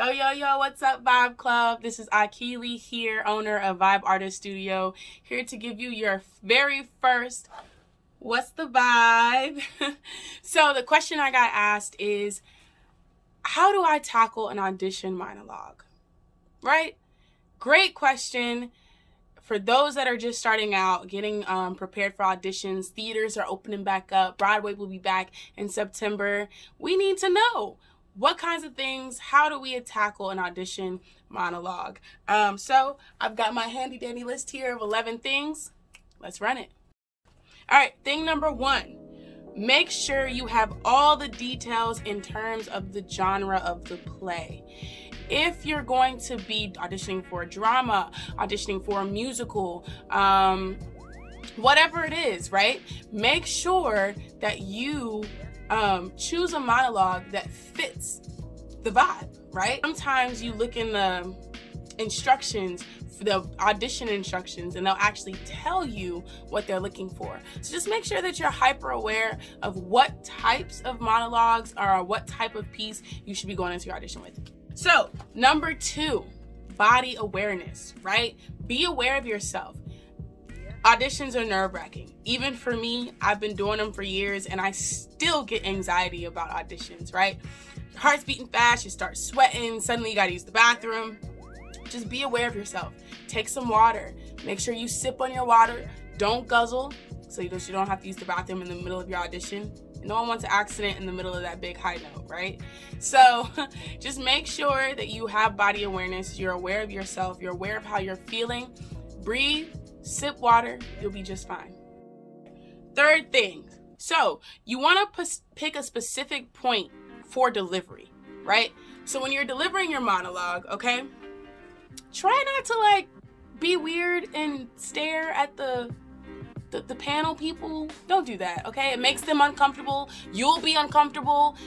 Yo, what's up, Vibe Club? This is Akili here, owner of Vibe Artist Studio, here to give you your very first What's the Vibe? So the question I got asked is, how do I tackle an audition monologue? Right? Great question. For those that are just starting out, getting prepared for auditions, theaters are opening back up, Broadway will be back in September. We need to know what kinds of things, how do we tackle an audition monologue? So I've got my handy dandy list here of 11 things. Let's run it. All right, thing number 1, make sure you have all the details in terms of the genre of the play. If you're going to be auditioning for a drama, auditioning for a musical, whatever it is, right? Make sure that you choose a monologue that fits the vibe, right? Sometimes you look in the instructions, the audition instructions, and they'll actually tell you what they're looking for. So just make sure that you're hyper aware of what types of monologues or what type of piece you should be going into your audition with. So, number 2, body awareness, right? Be aware of yourself. Auditions are nerve-wracking. Even for me, I've been doing them for years and I still get anxiety about auditions, right? Your heart's beating fast, you start sweating, suddenly you gotta use the bathroom. Just be aware of yourself. Take some water. Make sure you sip on your water. Don't guzzle, so you don't have to use the bathroom in the middle of your audition. No one wants an accident in the middle of that big high note, right? So just make sure that you have body awareness. You're aware of yourself. You're aware of how you're feeling. Breathe, sip water. You'll be just fine. Third thing. So you want to pick a specific point for delivery, right? So when you're delivering your monologue, okay, try not to be weird and stare at the panel people. Don't do that, okay? It makes them uncomfortable. You'll be uncomfortable,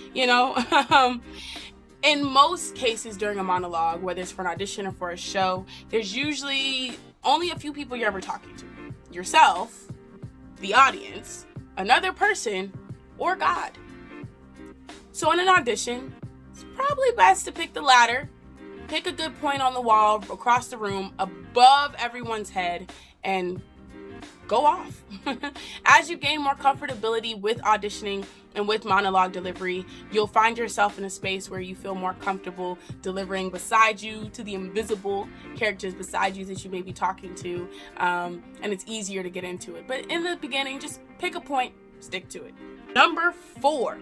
In most cases during a monologue, whether it's for an audition or for a show, there's usually only a few people you're ever talking to. Yourself, the audience, another person, or God. So in an audition, it's probably best to pick the latter. Pick a good point on the wall, across the room, above everyone's head, and go off. As you gain more comfortability with auditioning and with monologue delivery, you'll find yourself in a space where you feel more comfortable delivering beside you to the invisible characters beside you that you may be talking to, and it's easier to get into it. But in the beginning, just pick a point, stick to it. Number 4,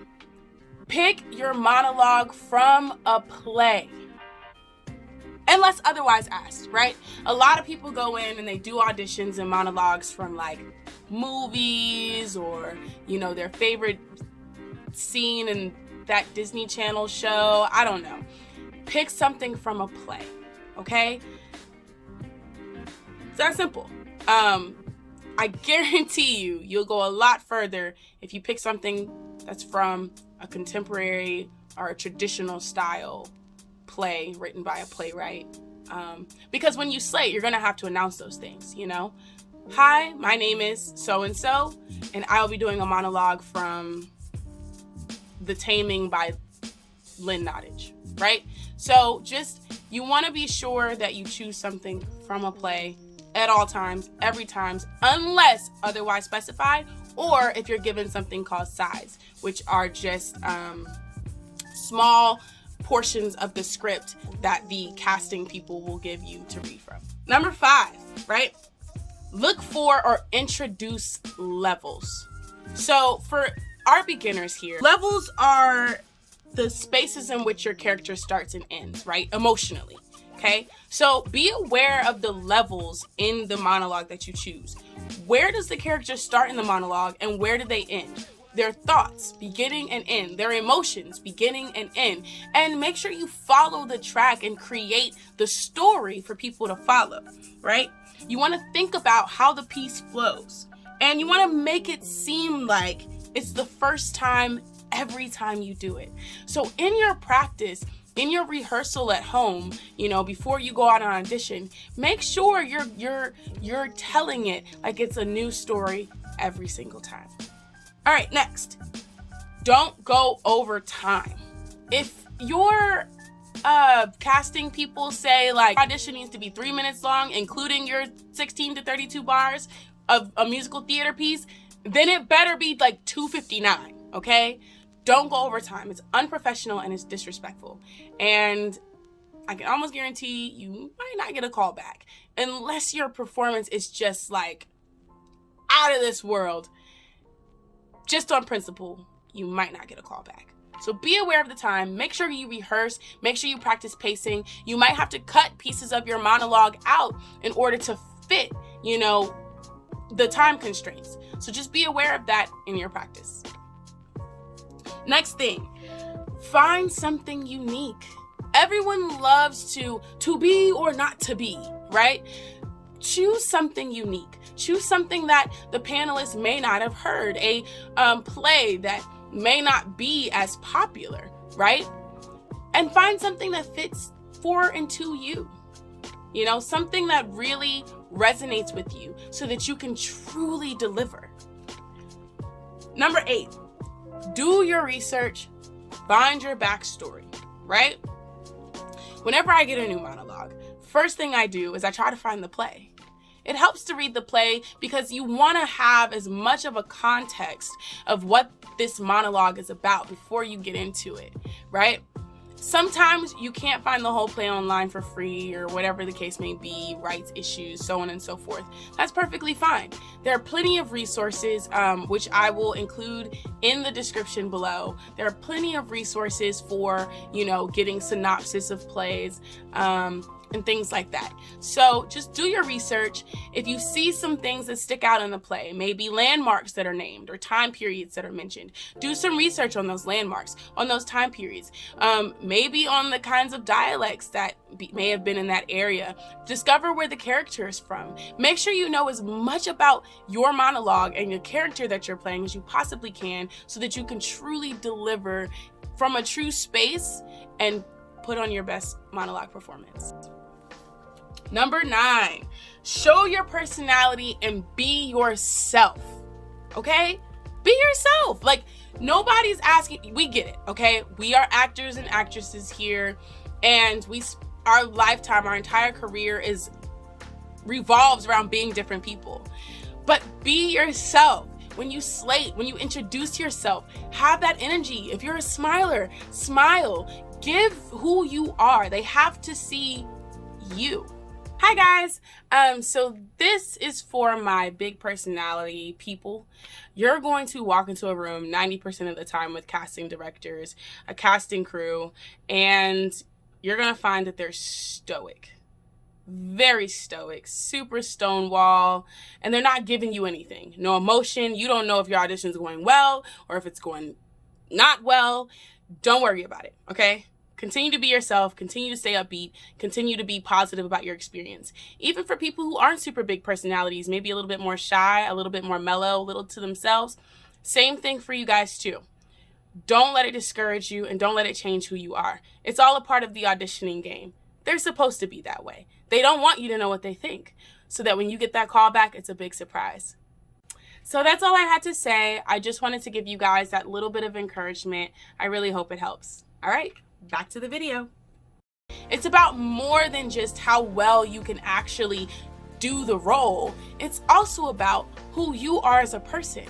pick your monologue from a play. Unless otherwise asked, right? A lot of people go in and they do auditions and monologues from movies or, their favorite scene in that Disney Channel show. I don't know. Pick something from a play, okay? It's that simple. I guarantee you'll go a lot further if you pick something that's from a contemporary or a traditional style play written by a playwright, because when you slate, you're gonna have to announce those things. Hi, my name is so and so, and I'll be doing a monologue from The Taming by Lynn Nottage, right? So you want to be sure that you choose something from a play at all times, every time, unless otherwise specified, or if you're given something called sides, which are just small portions of the script that the casting people will give you to read from. Number 5, right? Look for or introduce levels. So for our beginners here, levels are the spaces in which your character starts and ends, right? Emotionally, okay? So be aware of the levels in the monologue that you choose. Where does the character start in the monologue and where do they end? Their thoughts, beginning and end, their emotions, beginning and end. And make sure you follow the track and create the story for people to follow, right? You want to think about how the piece flows. And you want to make it seem like it's the first time every time you do it. So in your practice, in your rehearsal at home, before you go out on audition, make sure you're telling it like it's a new story every single time. All right, next, don't go over time. If your casting people say like audition needs to be 3 minutes long, including your 16 to 32 bars of a musical theater piece, then it better be like 2:59, okay? Don't go over time. It's unprofessional and it's disrespectful. And I can almost guarantee you might not get a call back unless your performance is just like out of this world. Just on principle, you might not get a call back. So be aware of the time. Make sure you rehearse. Make sure you practice pacing. You might have to cut pieces of your monologue out in order to fit, the time constraints. So just be aware of that in your practice. Next thing, find something unique. Everyone loves to be or not to be, right? Choose something unique. Choose something that the panelists may not have heard, a play that may not be as popular, right? And find something that fits for and to you. Something that really resonates with you so that you can truly deliver. Number 8, do your research, find your backstory, right? Whenever I get a new monologue, first thing I do is I try to find the play. It helps to read the play because you want to have as much of a context of what this monologue is about before you get into it, right? Sometimes you can't find the whole play online for free or whatever the case may be, rights issues, so on and so forth. That's perfectly fine. There are plenty of resources, which I will include in the description below. There are plenty of resources for, getting synopsis of plays, and things like that. So just do your research. If you see some things that stick out in the play, maybe landmarks that are named or time periods that are mentioned, do some research on those landmarks, on those time periods, maybe on the kinds of dialects that may have been in that area. Discover where the character is from. Make sure you know as much about your monologue and your character that you're playing as you possibly can so that you can truly deliver from a true space and put on your best monologue performance. Number 9, show your personality and be yourself, okay? Be yourself. Like, nobody's asking, we get it, okay? We are actors and actresses here, and our lifetime, our entire career revolves around being different people. But be yourself. When you slate, when you introduce yourself, have that energy. If you're a smiler, smile. Give who you are. They have to see you. Hi guys. So this is for my big personality people. You're going to walk into a room 90% of the time with casting directors, a casting crew, and you're going to find that they're stoic. Very stoic, super stonewall, and they're not giving you anything. No emotion. You don't know if your audition's going well or if it's going not well. Don't worry about it, okay? Continue to be yourself, continue to stay upbeat, continue to be positive about your experience. Even for people who aren't super big personalities, maybe a little bit more shy, a little bit more mellow, a little to themselves, same thing for you guys too. Don't let it discourage you and don't let it change who you are. It's all a part of the auditioning game. They're supposed to be that way. They don't want you to know what they think, so that when you get that call back, it's a big surprise. So that's all I had to say. I just wanted to give you guys that little bit of encouragement. I really hope it helps. All right. Back to the video. It's about more than just how well you can actually do the role. It's also about who you are as a person,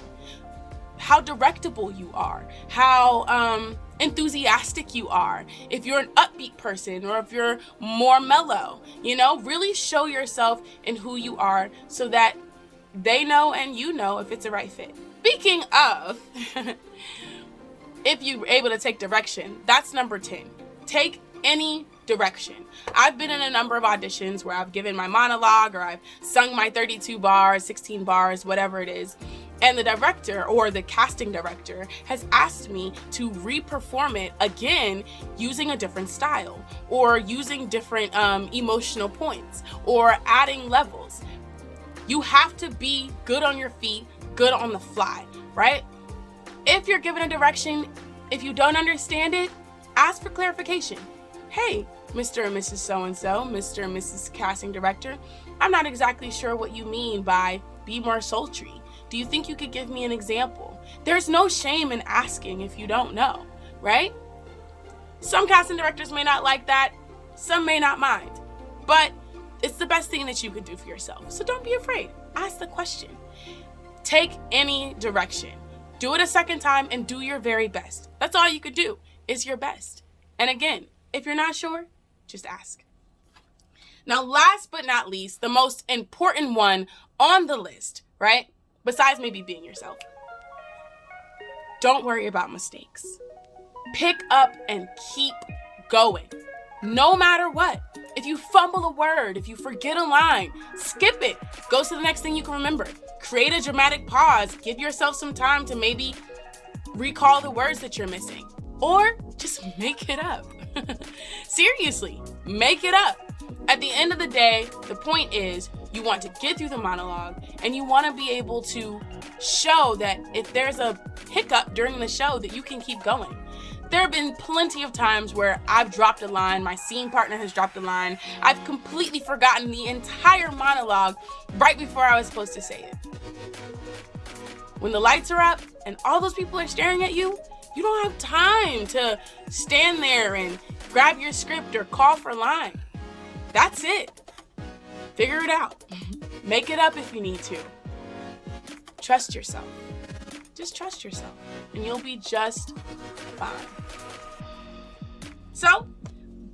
how directable you are, how enthusiastic you are. If you're an upbeat person or if you're more mellow, really show yourself and who you are so that they know and you know if it's a right fit. Speaking of, if you're able to take direction, that's number 10. Take any direction. I've been in a number of auditions where I've given my monologue or I've sung my 32 bars, 16 bars, whatever it is, and the director or the casting director has asked me to re-perform it again using a different style or using different emotional points or adding levels. You have to be good on your feet, good on the fly, right? If you're given a direction, if you don't understand it, ask for clarification. Hey, Mr. and Mrs. So-and-so, Mr. and Mrs. Casting Director, I'm not exactly sure what you mean by be more sultry. Do you think you could give me an example? There's no shame in asking if you don't know, right? Some casting directors may not like that. Some may not mind. But it's the best thing that you could do for yourself. So don't be afraid. Ask the question. Take any direction. Do it a second time and do your very best. That's all you could do, is your best. And again, if you're not sure, just ask. Now, last but not least, the most important one on the list, right? Besides maybe being yourself. Don't worry about mistakes. Pick up and keep going. No matter what. If you fumble a word, if you forget a line, skip it. Go to the next thing you can remember. Create a dramatic pause. Give yourself some time to maybe recall the words that you're missing. Or just make it up. Seriously, make it up. At the end of the day, the point is you want to get through the monologue and you want to be able to show that if there's a hiccup during the show that you can keep going. There have been plenty of times where I've dropped a line, my scene partner has dropped a line, I've completely forgotten the entire monologue right before I was supposed to say it. When the lights are up and all those people are staring at you, you don't have time to stand there and grab your script or call for line. That's it. Figure it out. Make it up if you need to. Trust yourself. Just trust yourself and you'll be just fine. So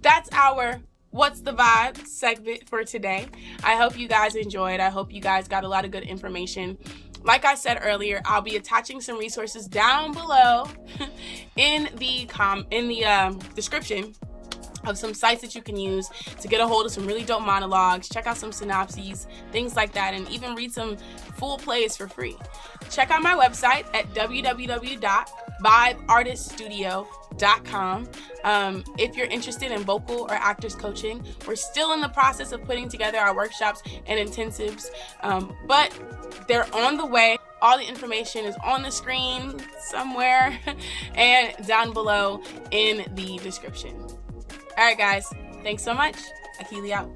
that's our What's the Vibe segment for today. I hope you guys enjoyed. I hope you guys got a lot of good information. Like I said earlier, I'll be attaching some resources down below in the description of some sites that you can use to get a hold of some really dope monologues, check out some synopses, things like that, and even read some full plays for free. Check out my website at www.vibeartiststudio.com. If you're interested in vocal or actors coaching, we're still in the process of putting together our workshops and intensives, but they're on the way. All the information is on the screen somewhere and down below in the description. All right, guys. Thanks so much. Akili out.